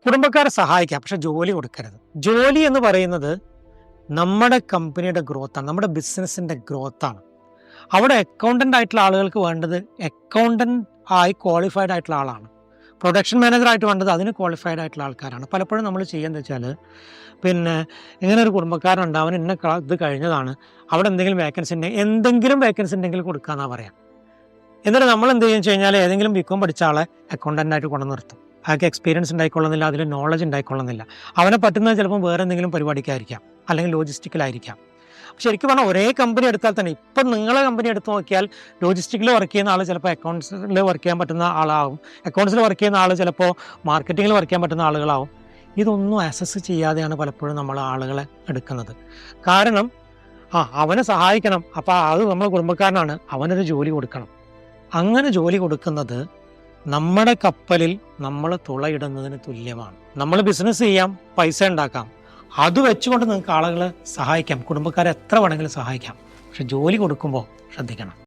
കുടുംബക്കാരെ സഹായിക്കാം, പക്ഷെ ജോലി കൊടുക്കരുത്. ജോലി എന്ന് പറയുന്നത് നമ്മുടെ കമ്പനിയുടെ ഗ്രോത്താണ്, നമ്മുടെ ബിസിനസ്സിൻ്റെ ഗ്രോത്താണ്. അവിടെ അക്കൗണ്ടൻ്റ് ആയിട്ടുള്ള ആളുകൾക്ക് വേണ്ടത് അക്കൗണ്ടൻ്റ് ആയി ക്വാളിഫൈഡ് ആയിട്ടുള്ള ആളാണ്. പ്രൊഡക്ഷൻ മാനേജറായിട്ട് വേണ്ടത് അതിന് ക്വാളിഫൈഡ് ആയിട്ടുള്ള ആൾക്കാരാണ്. പലപ്പോഴും നമ്മൾ ചെയ്യുന്നത് വെച്ചാൽ ഇങ്ങനെ ഒരു കുടുംബക്കാരുണ്ട്, അവൻ ഇന്ന ഇത് കഴിഞ്ഞതാണ്, അവിടെ എന്തെങ്കിലും വേക്കൻസി ഉണ്ടെങ്കിൽ കൊടുക്കാമെന്നാണ് പറയാം. എന്നിട്ട് നമ്മൾ എന്ത് ചെയ്യുക വെച്ച് കഴിഞ്ഞാൽ ഏതെങ്കിലും ബികോം പഠിച്ച ആളെ അക്കൗണ്ടൻ്റായിട്ട് കൊണ്ടു നിർത്തും. അയാൾക്ക് എക്സ്പീരിയൻസ് ഉണ്ടായിക്കൊള്ളുന്നില്ല, അതിൽ നോളജ് ഉണ്ടായിക്കൊള്ളുന്നില്ല. അവനെ പറ്റുന്നത് ചിലപ്പോൾ വേറെ എന്തെങ്കിലും പരിപാടിക്കായിരിക്കാം, അല്ലെങ്കിൽ ലോജിസ്റ്റിക്കലായിരിക്കാം. ശരിക്കും പറഞ്ഞാൽ ഒരേ കമ്പനി എടുത്താൽ തന്നെ, ഇപ്പം നിങ്ങളെ കമ്പനി എടുത്ത് നോക്കിയാൽ ലോജിസ്റ്റിക്കിൽ വർക്ക് ചെയ്യുന്ന ആൾ ചിലപ്പോൾ അക്കൗണ്ട്സിൽ വർക്ക് ചെയ്യാൻ പറ്റുന്ന ആളാവും, അക്കൗണ്ട്സിൽ വർക്ക് ചെയ്യുന്ന ആൾ ചിലപ്പോൾ മാർക്കറ്റിങ്ങിൽ വർക്ക് ചെയ്യാൻ പറ്റുന്ന ആളുകളാവും. ഇതൊന്നും അസസ് ചെയ്യാതെയാണ് പലപ്പോഴും നമ്മൾ ആളുകളെ എടുക്കുന്നത്. കാരണം അവനെ സഹായിക്കണം, അപ്പോൾ അത് നമ്മുടെ കുടുംബക്കാരനാണ്, അവനൊരു ജോലി കൊടുക്കണം. അങ്ങനെ ജോലി കൊടുക്കുന്നത് നമ്മുടെ കപ്പലിൽ നമ്മൾ തുളയിടുന്നതിന് തുല്യമാണ്. നമ്മൾ ബിസിനസ് ചെയ്യാം, പൈസ ഉണ്ടാക്കാം, അത് വെച്ചുകൊണ്ട് നിങ്ങൾക്ക് ആളുകളെ സഹായിക്കാം, കുടുംബക്കാരെ എത്ര വേണമെങ്കിലും സഹായിക്കാം. പക്ഷെ ജോലി കൊടുക്കുമ്പോൾ ശ്രദ്ധിക്കണം.